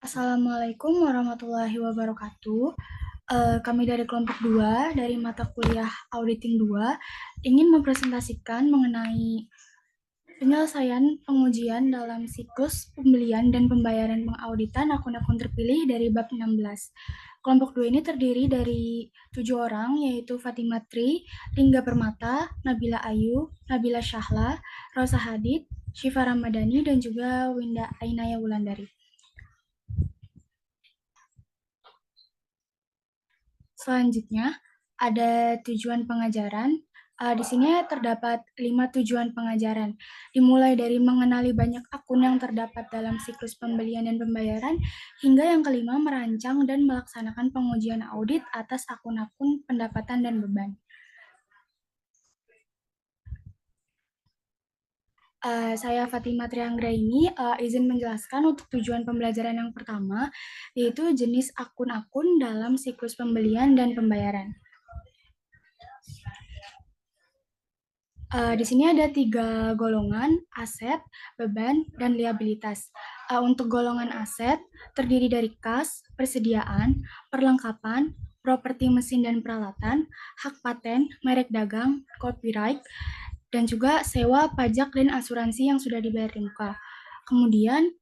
Assalamualaikum warahmatullahi wabarakatuh. Kami dari kelompok 2 dari mata kuliah Auditing 2 ingin mempresentasikan mengenai penyelesaian pengujian dalam siklus pembelian dan pembayaran pengauditan akun-akun terpilih dari bab 16. Kelompok 2 ini terdiri dari 7 orang, yaitu Fatimah Tri, Lingga Permata, Nabila Ayu, Nabila Syahla, Rosa Hadid, Syifa Ramadhani, dan juga Winda Ainaya Wulandari. Selanjutnya, ada tujuan pengajaran. Di sini terdapat 5 tujuan pengajaran, dimulai dari mengenali banyak akun yang terdapat dalam siklus pembelian dan pembayaran, hingga yang kelima merancang dan melaksanakan pengujian audit atas akun-akun pendapatan dan beban. Saya Fatimah Trianggra ini izin menjelaskan untuk tujuan pembelajaran yang pertama, yaitu jenis akun-akun dalam siklus pembelian dan pembayaran. Di sini ada 3 golongan, aset, beban, dan liabilitas. Untuk golongan aset, terdiri dari kas, persediaan, perlengkapan, properti mesin dan peralatan, hak paten, merek dagang, copyright, dan juga sewa, pajak, dan asuransi yang sudah dibayar di muka. Kemudian,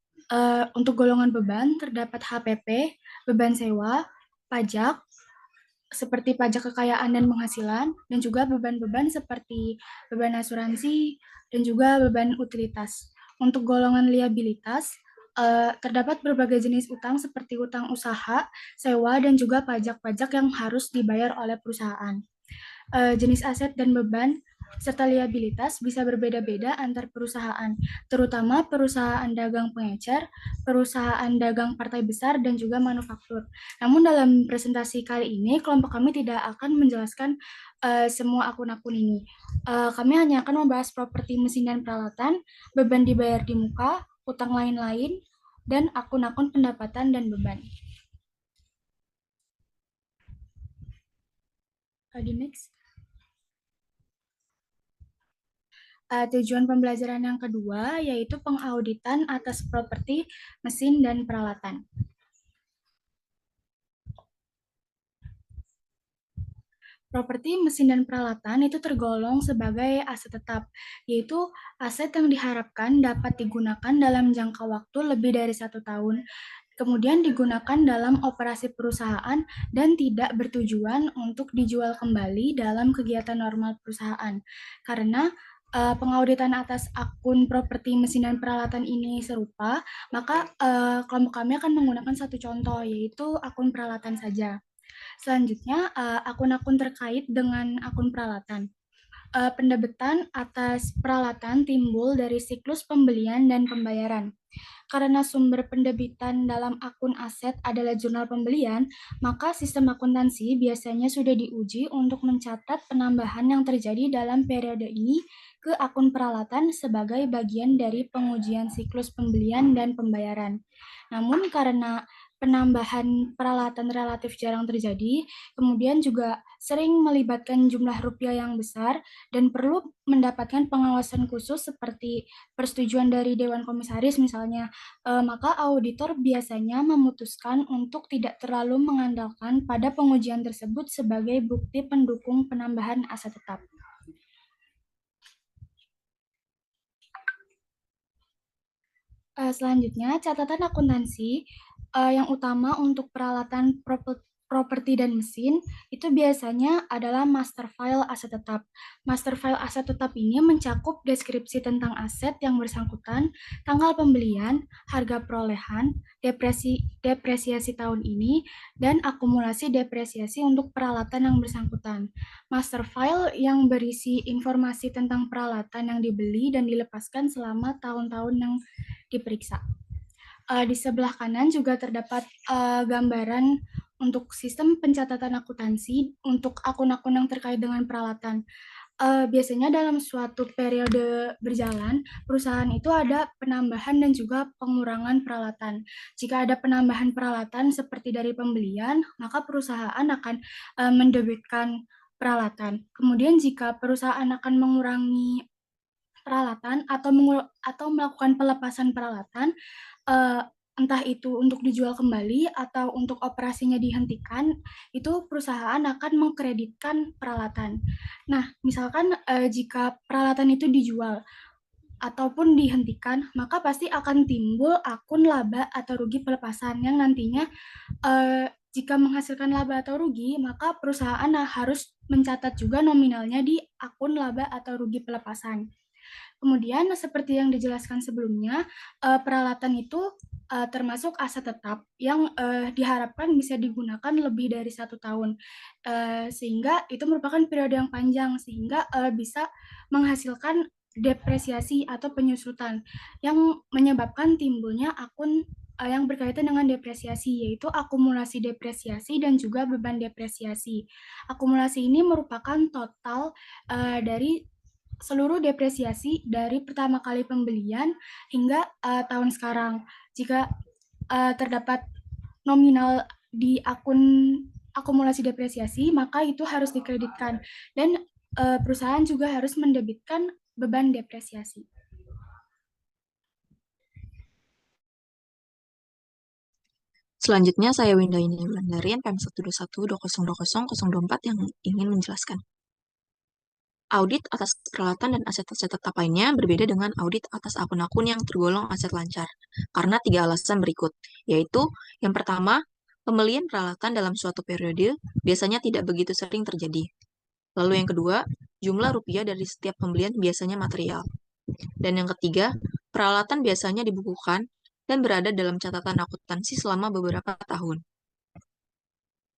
untuk golongan beban, terdapat HPP, beban sewa, pajak, seperti pajak kekayaan dan penghasilan, dan juga beban-beban seperti beban asuransi dan juga beban utilitas. Untuk golongan liabilitas, terdapat berbagai jenis utang seperti utang usaha, sewa, dan juga pajak-pajak yang harus dibayar oleh perusahaan. Jenis aset dan beban serta liabilitas bisa berbeda-beda antar perusahaan, terutama perusahaan dagang pengecer, perusahaan dagang partai besar, dan juga manufaktur. Namun dalam presentasi kali ini, kelompok kami tidak akan menjelaskan semua akun-akun ini. Kami hanya akan membahas properti mesin dan peralatan, beban dibayar di muka, utang lain-lain, dan akun-akun pendapatan dan beban. Di next. Tujuan pembelajaran yang kedua yaitu pengauditan atas properti, mesin, dan peralatan. Properti, mesin, dan peralatan itu tergolong sebagai aset tetap, yaitu aset yang diharapkan dapat digunakan dalam jangka waktu lebih dari 1 tahun, kemudian digunakan dalam operasi perusahaan dan tidak bertujuan untuk dijual kembali dalam kegiatan normal perusahaan. Karena pengauditan atas akun properti, mesin, dan peralatan ini serupa, maka kelompok kami akan menggunakan satu contoh, yaitu akun peralatan saja. Selanjutnya, akun-akun terkait dengan akun peralatan. Pendebetan atas peralatan timbul dari siklus pembelian dan pembayaran. Karena sumber pendebitan dalam akun aset adalah jurnal pembelian, maka sistem akuntansi biasanya sudah diuji untuk mencatat penambahan yang terjadi dalam periode ini ke akun peralatan sebagai bagian dari pengujian siklus pembelian dan pembayaran. Namun karena penambahan peralatan relatif jarang terjadi, kemudian juga sering melibatkan jumlah rupiah yang besar dan perlu mendapatkan pengawasan khusus seperti persetujuan dari Dewan Komisaris misalnya, maka auditor biasanya memutuskan untuk tidak terlalu mengandalkan pada pengujian tersebut sebagai bukti pendukung penambahan aset tetap. Selanjutnya, catatan akuntansi yang utama untuk peralatan properti dan mesin itu biasanya adalah master file aset tetap. Master file aset tetap ini mencakup deskripsi tentang aset yang bersangkutan, tanggal pembelian, harga perolehan, depresiasi tahun ini, dan akumulasi depresiasi untuk peralatan yang bersangkutan. Master file yang berisi informasi tentang peralatan yang dibeli dan dilepaskan selama tahun-tahun yang diperiksa. Di sebelah kanan juga terdapat gambaran untuk sistem pencatatan akuntansi untuk akun-akun yang terkait dengan peralatan. Biasanya dalam suatu periode berjalan, perusahaan itu ada penambahan dan juga pengurangan peralatan. Jika ada penambahan peralatan seperti dari pembelian, maka perusahaan akan mendebitkan peralatan. Kemudian jika perusahaan akan mengurangi peralatan atau melakukan pelepasan peralatan, entah itu untuk dijual kembali atau untuk operasinya dihentikan, itu perusahaan akan mengkreditkan peralatan. Nah, misalkan jika peralatan itu dijual ataupun dihentikan, maka pasti akan timbul akun laba atau rugi pelepasan yang nantinya jika menghasilkan laba atau rugi, maka perusahaan harus mencatat juga nominalnya di akun laba atau rugi pelepasan. Kemudian seperti yang dijelaskan sebelumnya, peralatan itu termasuk aset tetap yang diharapkan bisa digunakan lebih dari 1 tahun, sehingga itu merupakan periode yang panjang sehingga bisa menghasilkan depresiasi atau penyusutan yang menyebabkan timbulnya akun yang berkaitan dengan depresiasi, yaitu akumulasi depresiasi dan juga beban depresiasi. Akumulasi ini merupakan total dari seluruh depresiasi dari pertama kali pembelian hingga tahun sekarang. Jika terdapat nominal di akun akumulasi depresiasi, maka itu harus dikreditkan dan perusahaan juga harus mendebitkan beban depresiasi. Selanjutnya, saya Winda ini Wulandari, PM 12120202024 yang ingin menjelaskan. Audit atas peralatan dan aset-aset tetap lainnya berbeda dengan audit atas akun-akun yang tergolong aset lancar, karena 3 alasan berikut, yaitu yang pertama, pembelian peralatan dalam suatu periode biasanya tidak begitu sering terjadi. Lalu yang kedua, jumlah rupiah dari setiap pembelian biasanya material. Dan yang ketiga, peralatan biasanya dibukukan dan berada dalam catatan akuntansi selama beberapa tahun.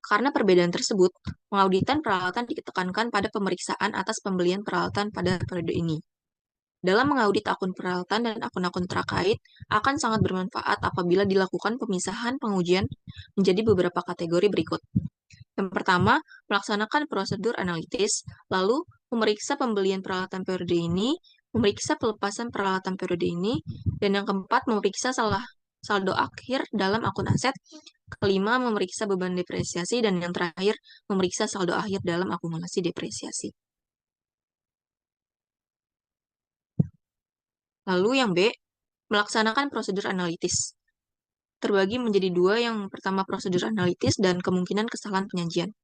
Karena perbedaan tersebut, pengauditan peralatan ditekankan pada pemeriksaan atas pembelian peralatan pada periode ini. Dalam mengaudit akun peralatan dan akun-akun terkait, akan sangat bermanfaat apabila dilakukan pemisahan pengujian menjadi beberapa kategori berikut. Yang pertama, melaksanakan prosedur analitis, lalu memeriksa pembelian peralatan periode ini, memeriksa pelepasan peralatan periode ini, dan yang keempat, memeriksa saldo akhir dalam akun aset, kelima, memeriksa beban depresiasi, dan yang terakhir, memeriksa saldo akhir dalam akumulasi depresiasi. Lalu yang B, melaksanakan prosedur analitis. Terbagi menjadi dua, yang pertama prosedur analitis dan kemungkinan kesalahan penyajian.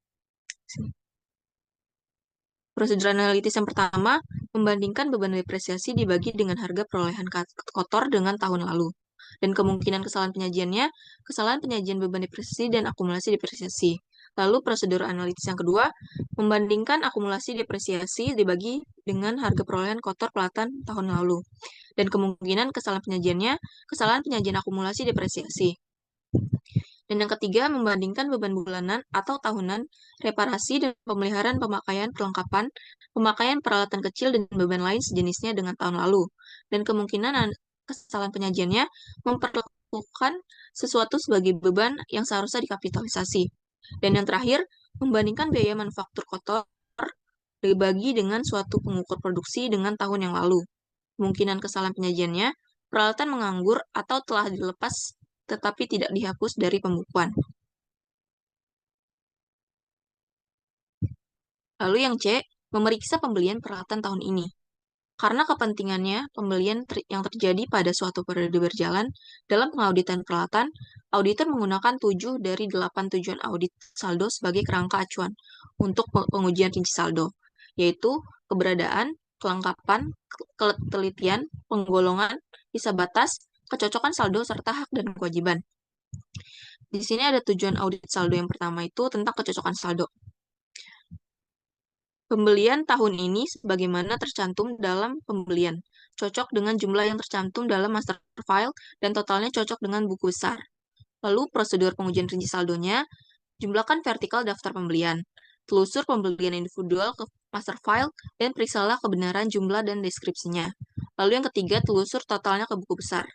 Prosedur analitis yang pertama, membandingkan beban depresiasi dibagi dengan harga perolehan kotor dengan tahun lalu. Dan kemungkinan kesalahan penyajiannya, kesalahan penyajian beban depresiasi dan akumulasi depresiasi. Lalu prosedur analitis yang kedua, membandingkan akumulasi depresiasi dibagi dengan harga perolehan kotor pelatan tahun lalu. Dan kemungkinan kesalahan penyajiannya, kesalahan penyajian akumulasi depresiasi. Dan yang ketiga, membandingkan beban bulanan atau tahunan, reparasi dan pemeliharaan pemakaian perlengkapan, pemakaian peralatan kecil dan beban lain sejenisnya dengan tahun lalu. Dan kemungkinan kesalahan penyajiannya memperlakukan sesuatu sebagai beban yang seharusnya dikapitalisasi. Dan yang terakhir, membandingkan biaya manufaktur kotor dibagi dengan suatu pengukur produksi dengan tahun yang lalu. Kemungkinan kesalahan penyajiannya, peralatan menganggur atau telah dilepas tetapi tidak dihapus dari pembukuan. Lalu yang C, memeriksa pembelian peralatan tahun ini. Karena kepentingannya pembelian yang terjadi pada suatu periode berjalan, dalam pengauditan peralatan, auditor menggunakan 7 dari 8 tujuan audit saldo sebagai kerangka acuan untuk pengujian rinci saldo, yaitu keberadaan, kelengkapan, ketelitian, penggolongan, sisa batas, kecocokan saldo, serta hak dan kewajiban. Di sini ada tujuan audit saldo yang pertama itu tentang kecocokan saldo. Pembelian tahun ini sebagaimana tercantum dalam pembelian, cocok dengan jumlah yang tercantum dalam master file dan totalnya cocok dengan buku besar. Lalu prosedur pengujian rinci saldonya, jumlahkan vertikal daftar pembelian, telusur pembelian individual ke master file, dan periksalah kebenaran jumlah dan deskripsinya. Lalu yang ketiga, telusur totalnya ke buku besar.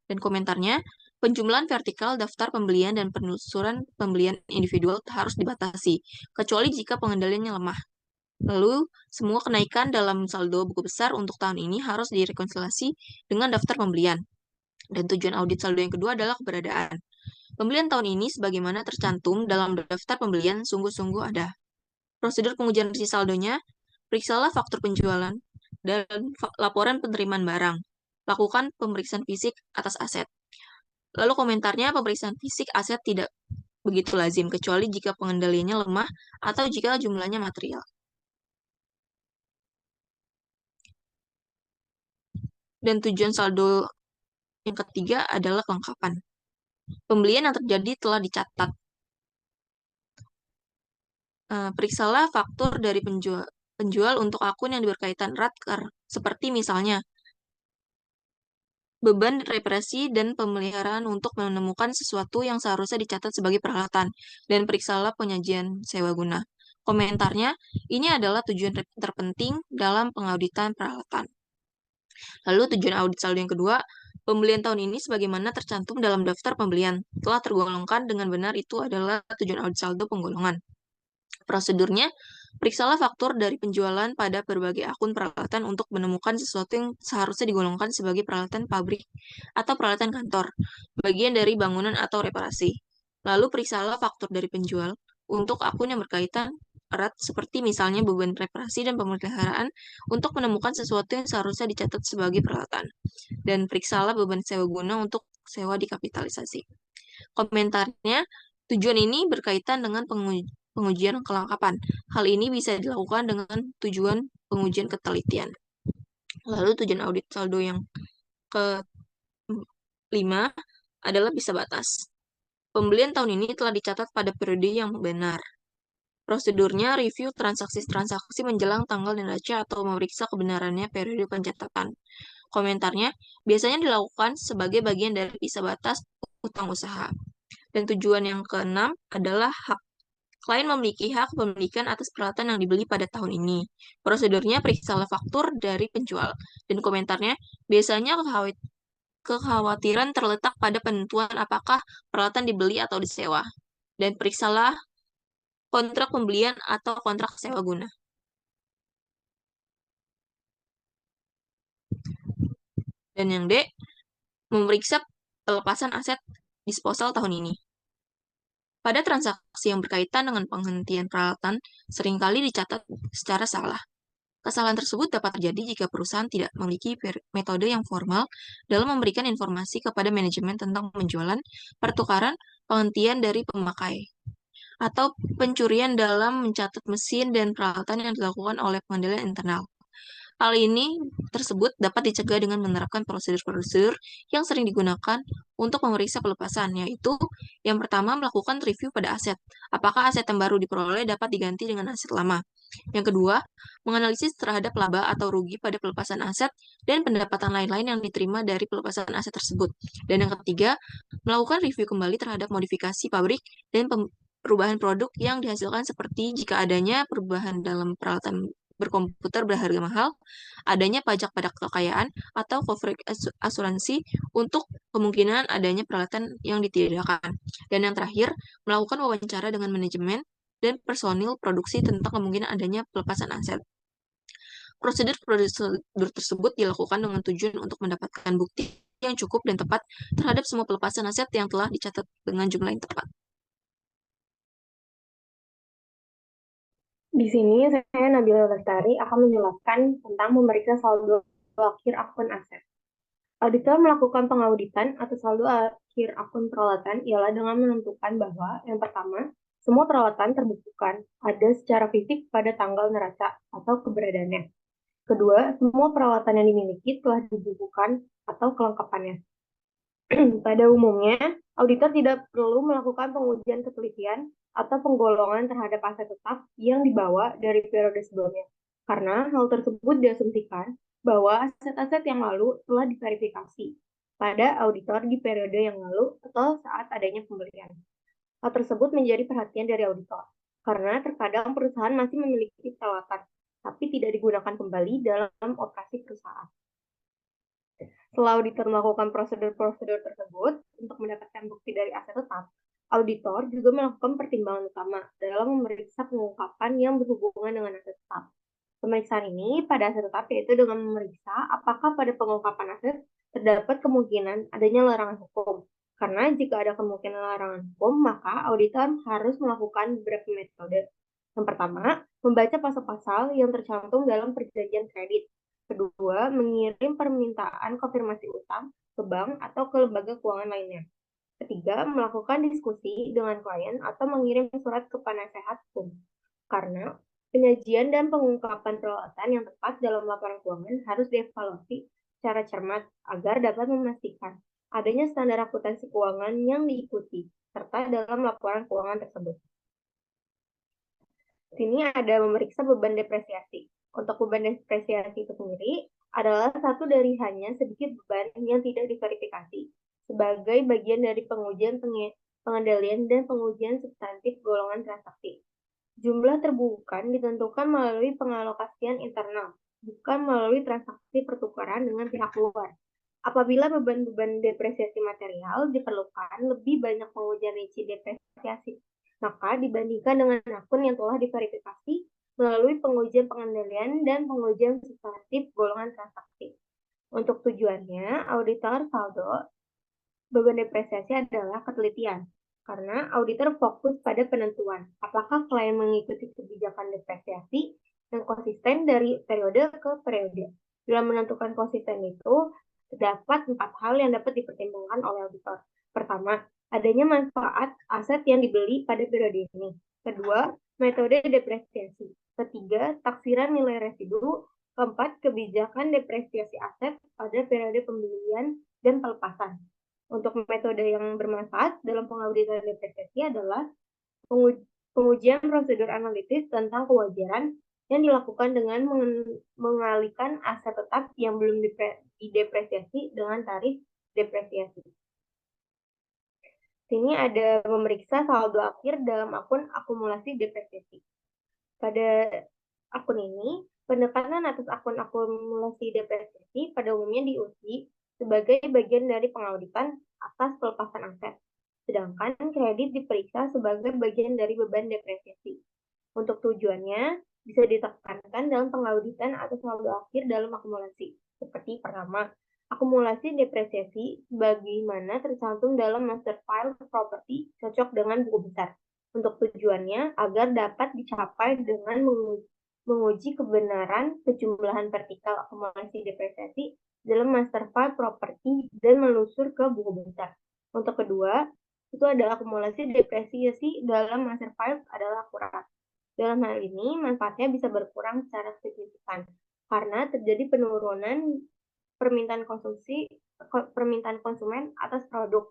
Dan komentarnya, penjumlahan vertikal daftar pembelian dan penelusuran pembelian individual harus dibatasi, kecuali jika pengendaliannya lemah. Lalu, semua kenaikan dalam saldo buku besar untuk tahun ini harus direkonsiliasi dengan daftar pembelian. Dan tujuan audit saldo yang kedua adalah keberadaan. Pembelian tahun ini sebagaimana tercantum dalam daftar pembelian sungguh-sungguh ada. Prosedur pengujian isi saldonya, periksalah faktur penjualan dan laporan penerimaan barang. Lakukan pemeriksaan fisik atas aset. Lalu komentarnya, pemeriksaan fisik aset tidak begitu lazim, kecuali jika pengendaliannya lemah atau jika jumlahnya material. Dan tujuan saldo yang ketiga adalah kelengkapan. Pembelian yang terjadi telah dicatat. Periksalah faktur dari penjual untuk akun yang berkaitan erat, seperti misalnya beban reparasi dan pemeliharaan untuk menemukan sesuatu yang seharusnya dicatat sebagai peralatan, dan periksalah penyajian sewa guna. Komentarnya, ini adalah tujuan terpenting dalam pengauditan peralatan. Lalu tujuan audit saldo yang kedua, pembelian tahun ini sebagaimana tercantum dalam daftar pembelian telah tergolongkan dengan benar, itu adalah tujuan audit saldo penggolongan. Prosedurnya, periksalah faktur dari penjualan pada berbagai akun peralatan untuk menemukan sesuatu yang seharusnya digolongkan sebagai peralatan pabrik atau peralatan kantor, bagian dari bangunan atau reparasi. Lalu periksalah faktur dari penjual untuk akun yang berkaitan erat, seperti misalnya beban reparasi dan pemeliharaan, untuk menemukan sesuatu yang seharusnya dicatat sebagai peralatan. Dan periksalah beban sewa guna untuk sewa dikapitalisasi. Komentarnya, tujuan ini berkaitan dengan pengujian kelengkapan. Hal ini bisa dilakukan dengan tujuan pengujian ketelitian. Lalu tujuan audit saldo yang kelima adalah bisa batas. Pembelian tahun ini telah dicatat pada periode yang benar. Prosedurnya, review transaksi-transaksi menjelang tanggal neraca atau memeriksa kebenarannya periode pencatatan. Komentarnya, biasanya dilakukan sebagai bagian dari bisa batas utang usaha. Dan tujuan yang keenam adalah hak. Klien memiliki hak kepemilikan atas peralatan yang dibeli pada tahun ini. Prosedurnya, periksalah faktur dari penjual. Dan komentarnya, biasanya kekhawatiran terletak pada penentuan apakah peralatan dibeli atau disewa. Dan periksalah kontrak pembelian atau kontrak sewa guna. Dan yang D, memeriksa pelepasan aset disposal tahun ini. Pada transaksi yang berkaitan dengan penghentian peralatan, seringkali dicatat secara salah. Kesalahan tersebut dapat terjadi jika perusahaan tidak memiliki metode yang formal dalam memberikan informasi kepada manajemen tentang penjualan, pertukaran, penghentian dari pemakai, atau pencurian dalam mencatat mesin dan peralatan yang dilakukan oleh pengendalian internal. Hal ini tersebut dapat dicegah dengan menerapkan prosedur-prosedur yang sering digunakan untuk memeriksa pelepasan, yaitu yang pertama, melakukan review pada aset. Apakah aset yang baru diperoleh dapat diganti dengan aset lama? Yang kedua, menganalisis terhadap laba atau rugi pada pelepasan aset dan pendapatan lain-lain yang diterima dari pelepasan aset tersebut. Dan yang ketiga, melakukan review kembali terhadap modifikasi pabrik dan perubahan produk yang dihasilkan, seperti jika adanya perubahan dalam peralatan berkomputer berharga mahal, adanya pajak pada kekayaan, atau coverage asuransi untuk kemungkinan adanya peralatan yang ditiadakan. Dan yang terakhir, melakukan wawancara dengan manajemen dan personil produksi tentang kemungkinan adanya pelepasan aset. Prosedur tersebut dilakukan dengan tujuan untuk mendapatkan bukti yang cukup dan tepat terhadap semua pelepasan aset yang telah dicatat dengan jumlah yang tepat. Di sini saya Nabila Lestari akan menjelaskan tentang memeriksa saldo akhir akun aset. Auditor melakukan pengauditan atau saldo akhir akun peralatan ialah dengan menentukan bahwa yang pertama, semua peralatan terbuktikan ada secara fisik pada tanggal neraca atau keberadaannya. Kedua, semua peralatan yang dimiliki telah dibukukan atau kelengkapannya. Pada umumnya, auditor tidak perlu melakukan pengujian ketelitian atau penggolongan terhadap aset tetap yang dibawa dari periode sebelumnya, karena hal tersebut diasumsikan bahwa aset-aset yang lalu telah diverifikasi pada auditor di periode yang lalu atau saat adanya pembelian. Hal tersebut menjadi perhatian dari auditor, karena terkadang perusahaan masih memiliki peralatan, tapi tidak digunakan kembali dalam operasi perusahaan. Setelah auditor melakukan prosedur-prosedur tersebut untuk mendapatkan bukti dari aset tetap, auditor juga melakukan pertimbangan utama dalam memeriksa pengungkapan yang berhubungan dengan aset tetap. Pemeriksaan ini pada aset tetap yaitu dengan memeriksa apakah pada pengungkapan aset terdapat kemungkinan adanya larangan hukum. Karena jika ada kemungkinan larangan hukum, maka auditor harus melakukan beberapa metode. Yang pertama, membaca pasal-pasal yang tercantum dalam perjanjian kredit. Kedua, mengirim permintaan konfirmasi utang ke bank atau ke lembaga keuangan lainnya. Ketiga, melakukan diskusi dengan klien atau mengirim surat ke penasehat hukum. Karena penyajian dan pengungkapan peralatan yang tepat dalam laporan keuangan harus dievaluasi secara cermat agar dapat memastikan adanya standar akuntansi keuangan yang diikuti serta dalam laporan keuangan tersebut. Sini ada memeriksa beban depresiasi. Untuk beban depresiasi itu sendiri adalah satu dari hanya sedikit beban yang tidak diverifikasi sebagai bagian dari pengujian pengendalian dan pengujian substantif golongan transaksi. Jumlah terbuka ditentukan melalui pengalokasian internal, bukan melalui transaksi pertukaran dengan pihak luar. Apabila beban-beban depresiasi material diperlukan lebih banyak pengujian rinci depresiasi, maka dibandingkan dengan akun yang telah diverifikasi melalui pengujian pengendalian dan pengujian substantif golongan transaksi. Untuk tujuannya, auditor saldo beban depresiasi adalah ketelitian, karena auditor fokus pada penentuan apakah klien mengikuti kebijakan depresiasi yang konsisten dari periode ke periode. Dalam menentukan konsisten itu, terdapat 4 hal yang dapat dipertimbangkan oleh auditor. Pertama, adanya manfaat aset yang dibeli pada periode ini. Kedua, metode depresiasi. Ketiga, taksiran nilai residu. Keempat, kebijakan depresiasi aset pada periode pembelian dan pelepasan. Untuk metode yang bermanfaat dalam pengauditan depresiasi adalah pengujian prosedur analitis tentang kewajaran yang dilakukan dengan mengalihkan aset tetap yang belum didepresiasi dengan tarif depresiasi. Sini ada memeriksa saldo akhir dalam akun akumulasi depresiasi. Pada akun ini, penekanan atas akun akumulasi depresiasi pada umumnya diuji sebagai bagian dari pengauditan atas pelepasan aset, sedangkan kredit diperiksa sebagai bagian dari beban depresiasi. Untuk tujuannya, bisa ditekankan dalam pengauditan atas saldo akhir dalam akumulasi. Seperti pertama, akumulasi depresiasi sebagaimana tercantum dalam master file property cocok dengan buku besar. Untuk tujuannya, agar dapat dicapai dengan menguji kebenaran kejumlahan vertikal akumulasi depresiasi dalam master file property dan melusur ke buku besar. Untuk kedua, itu adalah akumulasi depresiasi dalam master file adalah akurat. Dalam hal ini, manfaatnya bisa berkurang secara signifikan karena terjadi penurunan permintaan konsumen atas produk,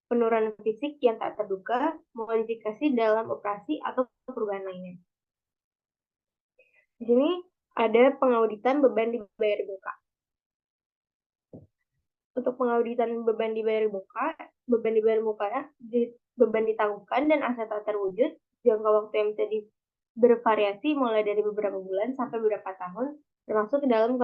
penurunan fisik yang tak terduga, modifikasi dalam operasi atau perubahan lainnya. Di sini ada pengauditan beban dibayar di muka. Untuk pengauditan beban dibayar di muka, beban ditangguhkan dan aset tak terwujud, jangka waktu yang bisa bervariasi mulai dari beberapa bulan sampai beberapa tahun, termasuk dalam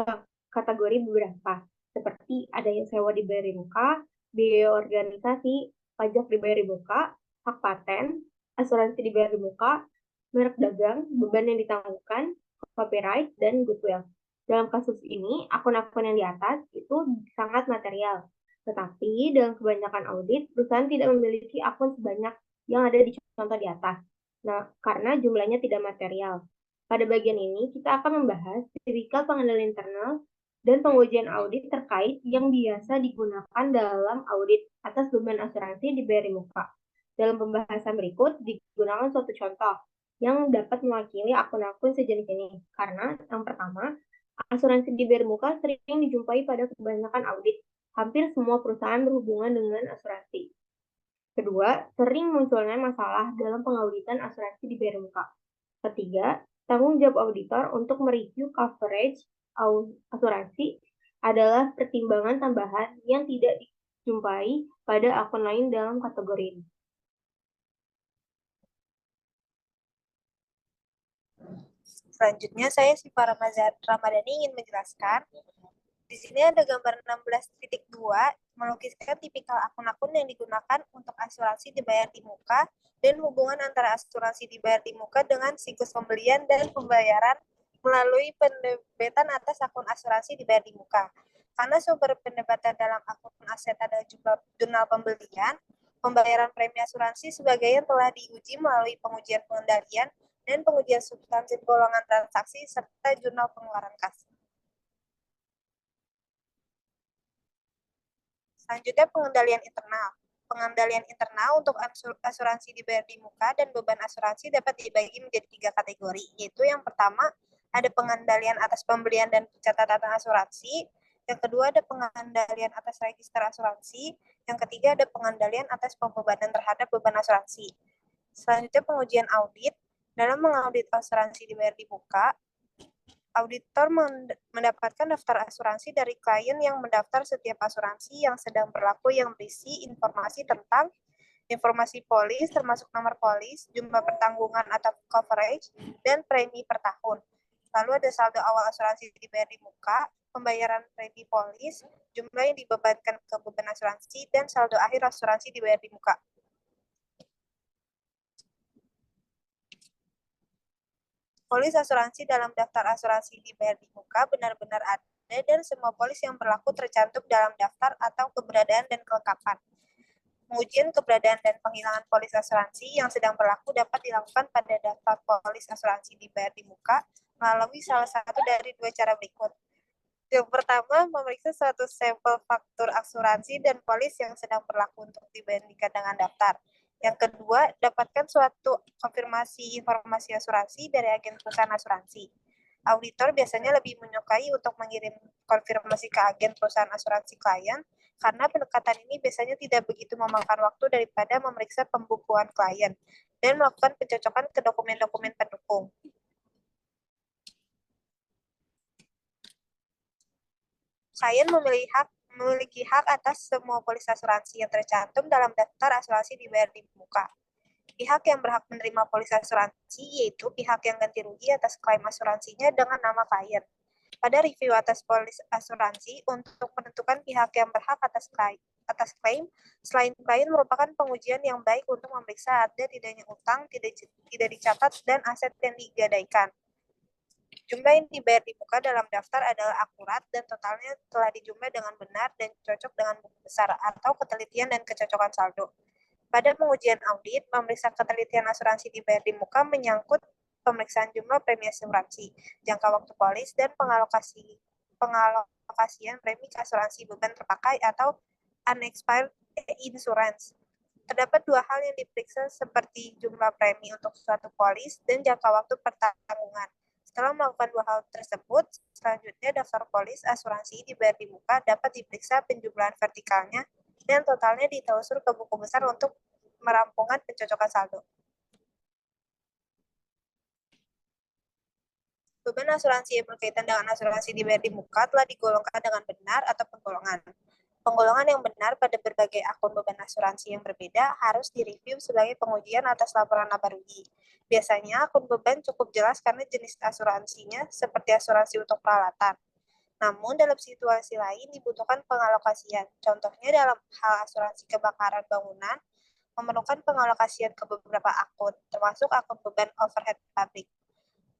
kategori beberapa, seperti ada yang sewa dibayar di muka, biaya organisasi, pajak dibayar di muka, hak paten, asuransi dibayar di muka, merek dagang, beban yang ditangguhkan, copyright, dan goodwill. Dalam kasus ini, akun-akun yang di atas itu sangat material. Tetapi dalam kebanyakan audit, perusahaan tidak memiliki akun sebanyak yang ada di contoh di atas. Nah, karena jumlahnya tidak material. Pada bagian ini, kita akan membahas tipikal pengendalian internal dan pengujian audit terkait yang biasa digunakan dalam audit atas beban asuransi dibayar di muka. Dalam pembahasan berikut, digunakan suatu contoh yang dapat mewakili akun-akun sejenis ini. Karena yang pertama, asuransi dibayar muka sering dijumpai pada kebanyakan audit. Hampir semua perusahaan berhubungan dengan asuransi. Kedua, sering munculnya masalah dalam pengauditan asuransi dibayar muka. Ketiga, tanggung jawab auditor untuk mereview coverage asuransi adalah pertimbangan tambahan yang tidak dijumpai pada akun lain dalam kategori ini. Selanjutnya, saya Siva Ramadhani ingin menjelaskan. Di sini ada gambar 16.2, melukiskan tipikal akun-akun yang digunakan untuk asuransi dibayar di muka dan hubungan antara asuransi dibayar di muka dengan siklus pembelian dan pembayaran melalui penerbitan atas akun asuransi dibayar di muka. Karena sumber pendapatan dalam akun aset adalah jurnal pembelian, pembayaran premi asuransi sebagainya telah diuji melalui pengujian pengendalian dan pengujian substansi golongan transaksi serta jurnal pengeluaran kas. Selanjutnya pengendalian internal. pengendalian internal untuk asuransi dibayar di muka, dan beban asuransi dapat dibagi menjadi 3 kategori, yaitu yang pertama ada pengendalian atas pembelian dan pencatatan asuransi, yang kedua ada pengendalian atas register asuransi, yang ketiga ada pengendalian atas pembebanan terhadap beban asuransi. Selanjutnya pengujian audit. Dalam mengaudit asuransi dibayar di muka, auditor mendapatkan daftar asuransi dari klien yang mendaftar setiap asuransi yang sedang berlaku yang berisi informasi tentang informasi polis termasuk nomor polis, jumlah pertanggungan atau coverage, dan premi per tahun. Lalu ada saldo awal asuransi dibayar di muka, pembayaran premi polis, jumlah yang dibebankan ke beban asuransi, dan saldo akhir asuransi dibayar di muka. Polis asuransi dalam daftar asuransi dibayar di muka benar-benar ada dan semua polis yang berlaku tercantum dalam daftar atau keberadaan dan kelengkapan. Pengujian keberadaan dan penghilangan polis asuransi yang sedang berlaku dapat dilakukan pada daftar polis asuransi dibayar di muka melalui salah satu dari 2 cara berikut. Yang pertama, memeriksa suatu sampel faktur asuransi dan polis yang sedang berlaku untuk dibandingkan dengan daftar. Yang kedua, dapatkan suatu konfirmasi informasi asuransi dari agen perusahaan asuransi. Auditor biasanya lebih menyukai untuk mengirim konfirmasi ke agen perusahaan asuransi klien, karena pendekatan ini biasanya tidak begitu memakan waktu daripada memeriksa pembukuan klien dan melakukan pencocokan ke dokumen-dokumen pendukung. Klien memiliki hak atas semua polis asuransi yang tercantum dalam daftar asuransi dibayar di muka. Pihak yang berhak menerima polis asuransi yaitu pihak yang ganti rugi atas klaim asuransinya dengan nama klien. Pada review atas polis asuransi, untuk menentukan pihak yang berhak atas klaim, selain klien merupakan pengujian yang baik untuk memeriksa ada tidaknya utang, tidak dicatat, dan aset yang digadaikan. Jumlah yang dibayar di muka dalam daftar adalah akurat dan totalnya telah dijumlah dengan benar dan cocok dengan buku besar atau ketelitian dan kecocokan saldo. Pada pengujian audit, memeriksa ketelitian asuransi dibayar di muka menyangkut pemeriksaan jumlah premi asuransi, jangka waktu polis, dan pengalokasian premi ke asuransi beban terpakai atau unexpired insurance. Terdapat 2 hal yang diperiksa seperti jumlah premi untuk suatu polis dan jangka waktu pertanggungan. Setelah melakukan 2 hal tersebut, selanjutnya daftar polis asuransi dibayar di muka dapat diperiksa penjumlahan vertikalnya dan totalnya ditelusur ke buku besar untuk merampungkan pencocokan saldo. Beban asuransi yang berkaitan dengan asuransi dibayar di muka telah digolongkan dengan benar atau penggolongan. Penggolongan yang benar pada berbagai akun beban asuransi yang berbeda harus direview sebagai pengujian atas laporan laba rugi. Biasanya akun beban cukup jelas karena jenis asuransinya seperti asuransi untuk peralatan. Namun dalam situasi lain dibutuhkan pengalokasian. Contohnya dalam hal asuransi kebakaran bangunan, memerlukan pengalokasian ke beberapa akun, termasuk akun beban overhead pabrik.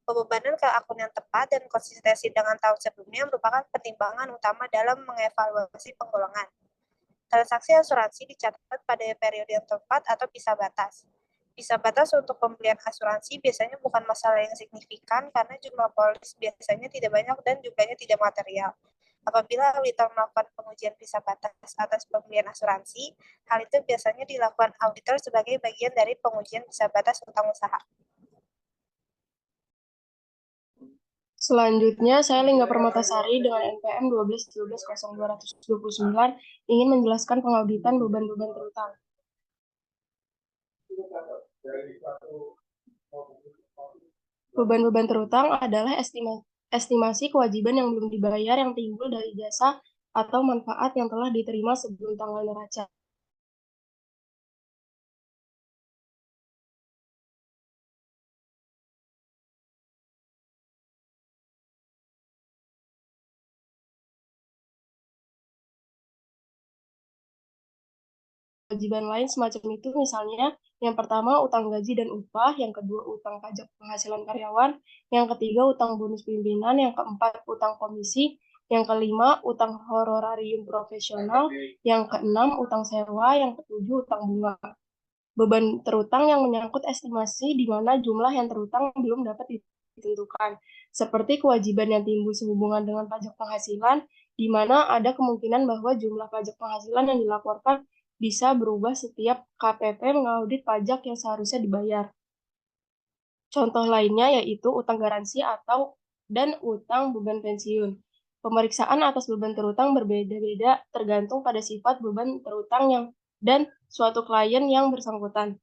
Pembebanan ke akun yang tepat dan konsistensi dengan tahun sebelumnya merupakan pertimbangan utama dalam mengevaluasi penggolongan. Transaksi asuransi dicatat pada periode yang tepat atau pisah batas. Pisah batas untuk pembelian asuransi biasanya bukan masalah yang signifikan karena jumlah polis biasanya tidak banyak dan jumlahnya tidak material. Apabila auditor melakukan pengujian pisah batas atas pembelian asuransi, hal itu biasanya dilakukan auditor sebagai bagian dari pengujian pisah batas utang usaha. Selanjutnya, saya Lingga Permatasari dengan NPM 12.12.0229 ingin menjelaskan pengauditan beban-beban terutang. Beban-beban terutang adalah estimasi kewajiban yang belum dibayar yang timbul dari jasa atau manfaat yang telah diterima sebelum tanggal neraca. Kewajiban lain semacam itu misalnya yang pertama utang gaji dan upah, yang kedua utang pajak penghasilan karyawan, yang ketiga utang bonus pimpinan, yang keempat utang komisi, yang kelima utang honorarium profesional, yang keenam utang sewa, yang ketujuh utang bunga. Beban terutang yang menyangkut estimasi di mana jumlah yang terutang belum dapat ditentukan, seperti kewajiban yang timbul sehubungan dengan pajak penghasilan, di mana ada kemungkinan bahwa jumlah pajak penghasilan yang dilaporkan bisa berubah setiap KPP mengaudit pajak yang seharusnya dibayar. Contoh lainnya yaitu utang garansi dan utang beban pensiun. Pemeriksaan atas beban terutang berbeda-beda tergantung pada sifat beban terutang dan suatu klien yang bersangkutan.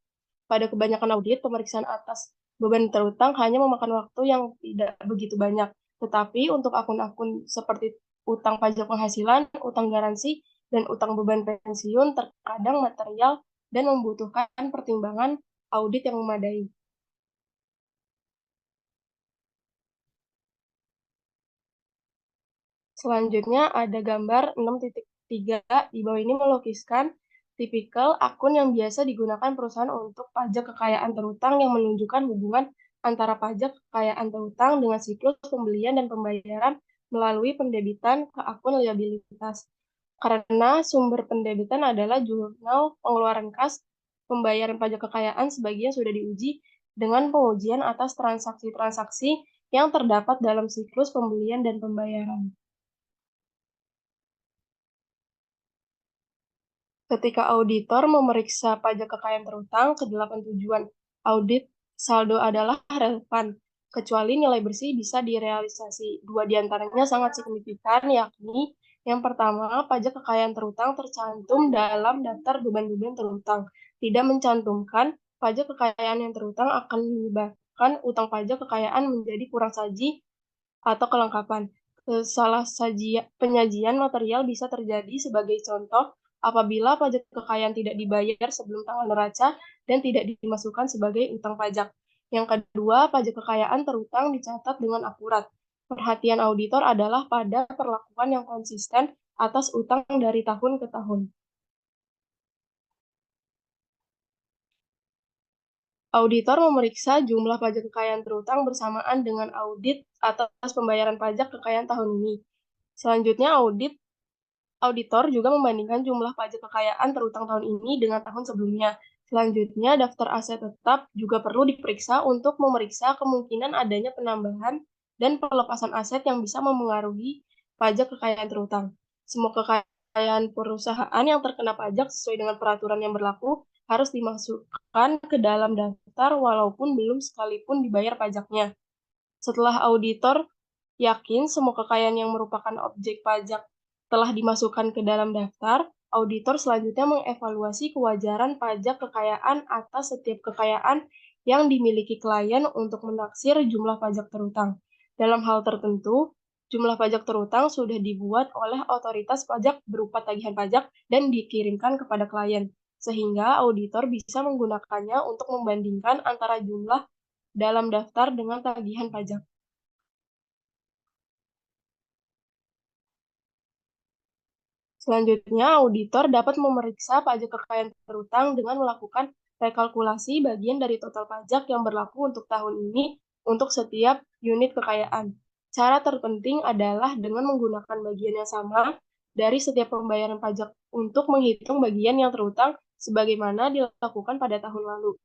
Pada kebanyakan audit, pemeriksaan atas beban terutang hanya memakan waktu yang tidak begitu banyak. Tetapi untuk akun-akun seperti utang pajak penghasilan, utang garansi, dan utang beban pensiun terkadang material dan membutuhkan pertimbangan audit yang memadai. Selanjutnya ada gambar 6.3. Di bawah ini melukiskan tipikal akun yang biasa digunakan perusahaan untuk pajak kekayaan terutang yang menunjukkan hubungan antara pajak kekayaan terutang dengan siklus pembelian dan pembayaran melalui pendebitan ke akun liabilitas. Karena sumber pendebitan adalah jurnal pengeluaran kas, pembayaran pajak kekayaan sebagian sudah diuji dengan pengujian atas transaksi-transaksi yang terdapat dalam siklus pembelian dan pembayaran. Ketika auditor memeriksa pajak kekayaan terutang, kedelapan tujuan audit saldo adalah relevan, kecuali nilai bersih bisa direalisasi. Dua diantaranya sangat signifikan, yakni yang pertama, pajak kekayaan terutang tercantum dalam daftar beban-beban terutang. Tidak mencantumkan pajak kekayaan yang terutang akan menyebabkan utang pajak kekayaan menjadi kurang saji atau kelengkapan. Penyajian material bisa terjadi sebagai contoh apabila pajak kekayaan tidak dibayar sebelum tanggal neraca dan tidak dimasukkan sebagai utang pajak. Yang kedua, pajak kekayaan terutang dicatat dengan akurat. Perhatian auditor adalah pada perlakuan yang konsisten atas utang dari tahun ke tahun. Auditor memeriksa jumlah pajak kekayaan terutang bersamaan dengan audit atas pembayaran pajak kekayaan tahun ini. Selanjutnya, auditor juga membandingkan jumlah pajak kekayaan terutang tahun ini dengan tahun sebelumnya. Selanjutnya, daftar aset tetap juga perlu diperiksa untuk memeriksa kemungkinan adanya penambahan dan pelepasan aset yang bisa memengaruhi pajak kekayaan terutang. Semua kekayaan perusahaan yang terkena pajak sesuai dengan peraturan yang berlaku harus dimasukkan ke dalam daftar walaupun belum sekalipun dibayar pajaknya. Setelah auditor yakin semua kekayaan yang merupakan objek pajak telah dimasukkan ke dalam daftar, auditor selanjutnya mengevaluasi kewajaran pajak kekayaan atas setiap kekayaan yang dimiliki klien untuk menaksir jumlah pajak terutang. Dalam hal tertentu, jumlah pajak terutang sudah dibuat oleh otoritas pajak berupa tagihan pajak dan dikirimkan kepada klien, sehingga auditor bisa menggunakannya untuk membandingkan antara jumlah dalam daftar dengan tagihan pajak. Selanjutnya, auditor dapat memeriksa pajak kekayaan terutang dengan melakukan rekalkulasi bagian dari total pajak yang berlaku untuk tahun ini untuk setiap unit kekayaan. Cara terpenting adalah dengan menggunakan bagian yang sama dari setiap pembayaran pajak untuk menghitung bagian yang terutang sebagaimana dilakukan pada tahun lalu.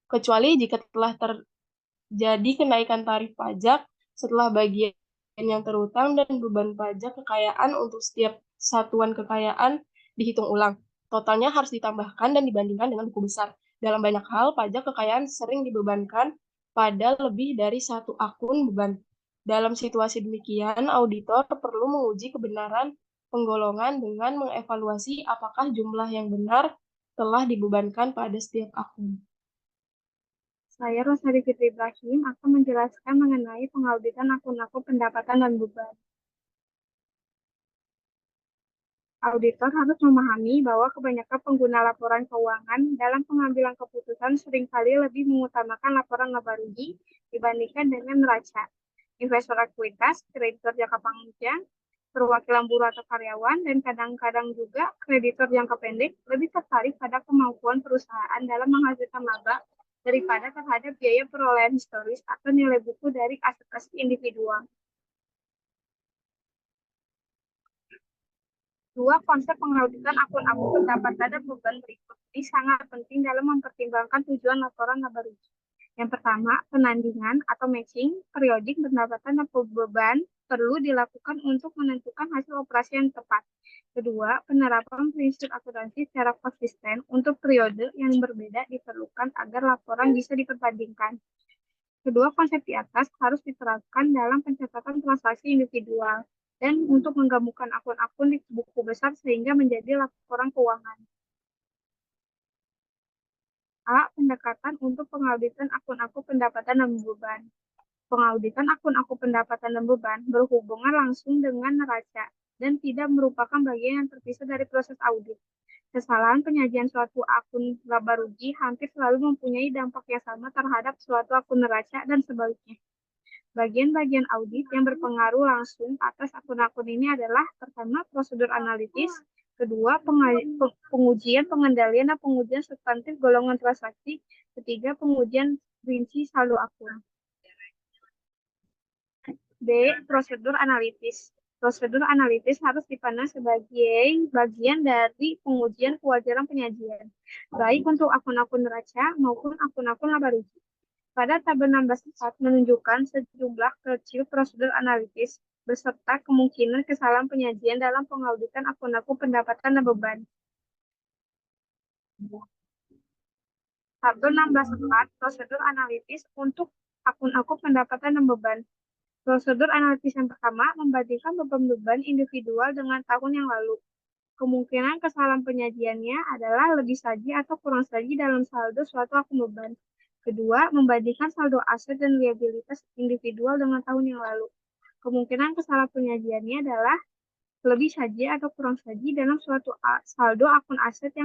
Kecuali jika telah terjadi kenaikan tarif pajak setelah bagian yang terutang dan beban pajak kekayaan untuk setiap satuan kekayaan dihitung ulang. Totalnya harus ditambahkan dan dibandingkan dengan buku besar. Dalam banyak hal, pajak kekayaan sering dibebankan pada lebih dari satu akun beban. Dalam situasi demikian, auditor perlu menguji kebenaran penggolongan dengan mengevaluasi apakah jumlah yang benar telah dibebankan pada setiap akun. Saya Rosadi Fitri Ibrahim akan menjelaskan mengenai pengauditan akun-akun pendapatan dan beban. Auditor harus memahami bahwa kebanyakan pengguna laporan keuangan dalam pengambilan keputusan seringkali lebih mengutamakan laporan laba rugi dibandingkan dengan neraca. Investor ekuitas, kreditor jangka panjang, perwakilan buruh atau karyawan, dan kadang-kadang juga kreditor jangka pendek lebih tertarik pada kemampuan perusahaan dalam menghasilkan laba daripada terhadap biaya perolehan historis atau nilai buku dari aset-aset individual. Dua konsep pengauditan akun-akun pendapatan dan beban berikut ini sangat penting dalam mempertimbangkan tujuan laporan laba rugi. Yang pertama, penandingan atau matching periodik pendapatan dan beban perlu dilakukan untuk menentukan hasil operasi yang tepat. Kedua, penerapan prinsip akuntansi secara konsisten untuk periode yang berbeda diperlukan agar laporan bisa diperbandingkan. Kedua konsep di atas harus diterapkan dalam pencatatan transaksi individual dan untuk menggabungkan akun-akun di buku besar sehingga menjadi laporan keuangan. A. Pendekatan untuk pengauditan akun-akun pendapatan dan beban. Pengauditan akun-akun pendapatan dan beban berhubungan langsung dengan neraca dan tidak merupakan bagian yang terpisah dari proses audit. Kesalahan penyajian suatu akun laba rugi hampir selalu mempunyai dampak yang sama terhadap suatu akun neraca dan sebaliknya. Bagian-bagian audit yang berpengaruh langsung atas akun-akun ini adalah pertama, prosedur analitis, kedua, pengujian pengendalian dan pengujian substantif golongan transaksi, ketiga, pengujian rinci saldo akun. B. Prosedur analitis. Prosedur analitis harus dipandang sebagai bagian dari pengujian kewajaran penyajian, baik untuk akun-akun neraca maupun akun-akun laba rugi. Pada tabel 16.4 menunjukkan sejumlah kecil prosedur analitis beserta kemungkinan kesalahan penyajian dalam pengauditan akun-akun pendapatan dan beban. Tabel 16.4 prosedur analitis untuk akun-akun pendapatan dan beban. Prosedur analitis yang pertama membandingkan beban-beban individual dengan tahun yang lalu. Kemungkinan kesalahan penyajiannya adalah lebih saji atau kurang saji dalam saldo suatu akun beban. Kedua, membandingkan saldo aset dan liabilitas individual dengan tahun yang lalu. Kemungkinan kesalahan penyajiannya adalah lebih saji atau kurang saji dalam suatu saldo akun aset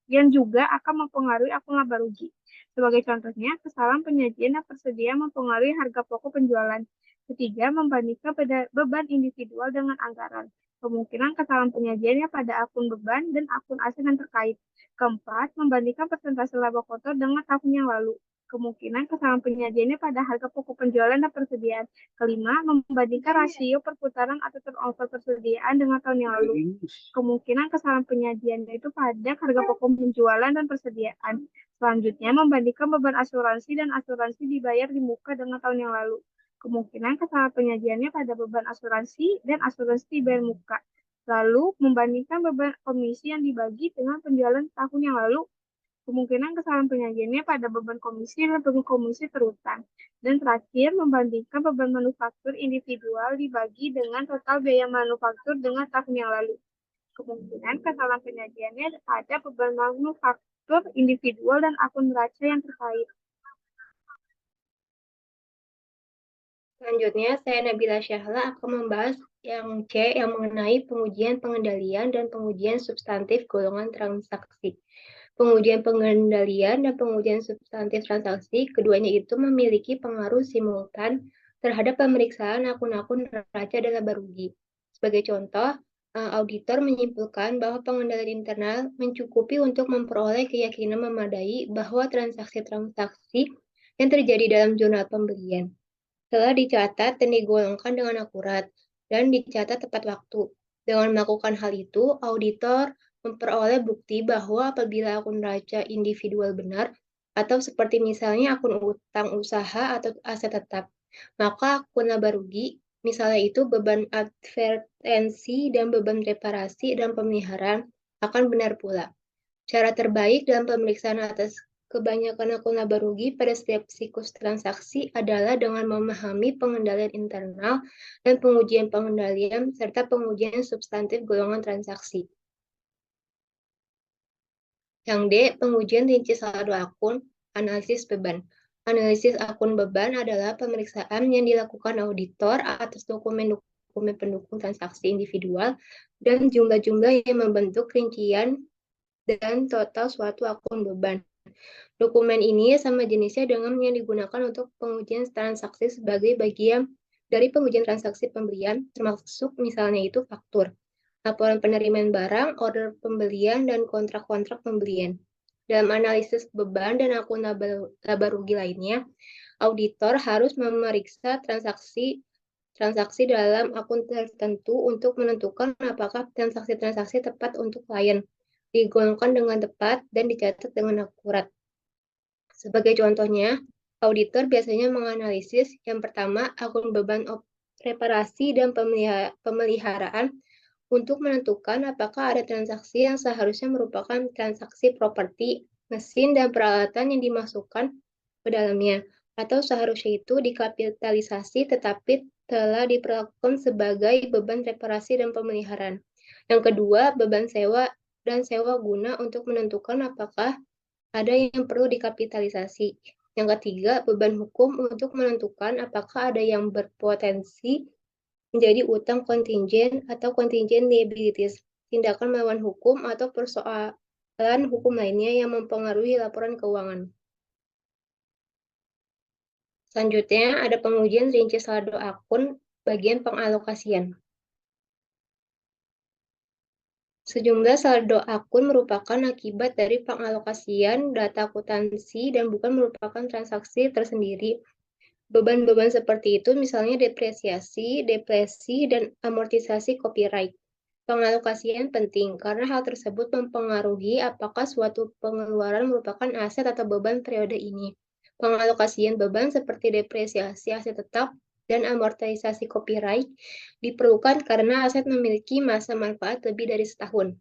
yang juga akan mempengaruhi akun laba rugi. Sebagai contohnya, kesalahan penyajian dan persediaan mempengaruhi harga pokok penjualan. Ketiga, membandingkan beban individual dengan anggaran. Kemungkinan kesalahan penyajiannya pada akun beban dan akun aset yang terkait. Keempat, membandingkan persentase laba kotor dengan tahun yang lalu. Kemungkinan kesalahan penyajiannya pada harga pokok penjualan dan persediaan. Kelima, membandingkan rasio perputaran atau turnover persediaan dengan tahun yang lalu. Kemungkinan kesalahan penyajiannya itu pada harga pokok penjualan dan persediaan. Selanjutnya, membandingkan beban asuransi dan asuransi dibayar di muka dengan tahun yang lalu. Kemungkinan kesalahan penyajiannya pada beban asuransi dan asuransi dibayar muka. Lalu, membandingkan beban komisi yang dibagi dengan penjualan tahun yang lalu. Kemungkinan kesalahan penyajiannya pada beban komisi dan beban komisi terutang. Dan terakhir, membandingkan beban manufaktur individual dibagi dengan total biaya manufaktur dengan tahun yang lalu. Kemungkinan kesalahan penyajiannya pada beban manufaktur individual dan akun neraca yang terkait. Selanjutnya, saya Nabila Syahla akan membahas yang C, yang mengenai pengujian pengendalian dan pengujian substantif golongan transaksi. Pengujian pengendalian dan pengujian substantif transaksi, keduanya itu memiliki pengaruh simultan terhadap pemeriksaan akun-akun neraca dan laba rugi. Sebagai contoh, auditor menyimpulkan bahwa pengendalian internal mencukupi untuk memperoleh keyakinan memadai bahwa transaksi-transaksi yang terjadi dalam jurnal pembelian telah dicatat dan digolongkan dengan akurat dan dicatat tepat waktu. Dengan melakukan hal itu, auditor memperoleh bukti bahwa apabila akun neraca individual benar, atau seperti misalnya akun utang usaha atau aset tetap, maka akun laba rugi, misalnya itu beban advertensi dan beban reparasi dan pemeliharaan, akan benar pula. Cara terbaik dalam pemeriksaan atas kebanyakan akun laba rugi pada setiap siklus transaksi adalah dengan memahami pengendalian internal dan pengujian pengendalian serta pengujian substantif golongan transaksi. Yang D, pengujian rinci saldo akun, analisis beban. Analisis akun beban adalah pemeriksaan yang dilakukan auditor atas dokumen-dokumen pendukung transaksi individual dan jumlah-jumlah yang membentuk rincian dan total suatu akun beban. Dokumen ini sama jenisnya dengan yang digunakan untuk pengujian transaksi sebagai bagian dari pengujian transaksi pembelian, termasuk misalnya itu faktur, laporan penerimaan barang, order pembelian, dan kontrak-kontrak pembelian. Dalam analisis beban dan akun laba rugi lainnya, auditor harus memeriksa transaksi dalam akun tertentu untuk menentukan apakah transaksi-transaksi tepat untuk klien, digolongkan dengan tepat, dan dicatat dengan akurat. Sebagai contohnya, auditor biasanya menganalisis yang pertama akun beban reparasi dan pemeliharaan untuk menentukan apakah ada transaksi yang seharusnya merupakan transaksi properti, mesin, dan peralatan yang dimasukkan ke dalamnya, atau seharusnya itu dikapitalisasi tetapi telah diperlakukan sebagai beban reparasi dan pemeliharaan. Yang kedua, beban sewa dan sewa guna untuk menentukan apakah ada yang perlu dikapitalisasi. Yang ketiga, beban hukum untuk menentukan apakah ada yang berpotensi menjadi utang kontingen atau contingent liabilities, tindakan melawan hukum atau persoalan hukum lainnya yang mempengaruhi laporan keuangan. Selanjutnya, ada pengujian rinci saldo akun bagian pengalokasian. Sejumlah saldo akun merupakan akibat dari pengalokasian data akuntansi dan bukan merupakan transaksi tersendiri. Beban-beban seperti itu misalnya depresiasi, depresi, dan amortisasi copyright. Pengalokasian penting karena hal tersebut mempengaruhi apakah suatu pengeluaran merupakan aset atau beban periode ini. Pengalokasian beban seperti depresiasi aset tetap dan amortisasi copyright diperlukan karena aset memiliki masa manfaat lebih dari setahun.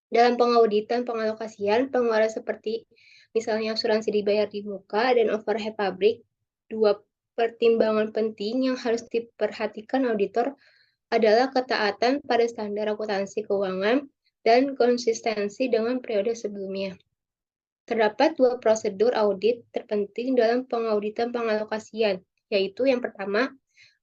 Dalam pengauditan pengalokasian, pengeluaran seperti misalnya asuransi dibayar di muka dan overhead pabrik, dua pertimbangan penting yang harus diperhatikan auditor adalah ketaatan pada standar akuntansi keuangan dan konsistensi dengan periode sebelumnya. Terdapat dua prosedur audit terpenting dalam pengauditan pengalokasian, yaitu yang pertama,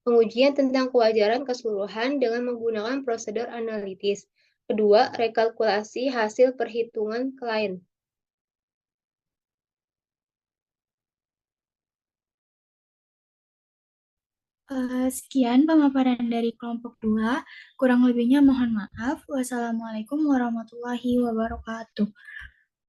pengujian tentang kewajaran keseluruhan dengan menggunakan prosedur analitis. Kedua, rekalkulasi hasil perhitungan klien. Sekian pemaparan dari kelompok 2. Kurang lebihnya mohon maaf. Wassalamualaikum warahmatullahi wabarakatuh.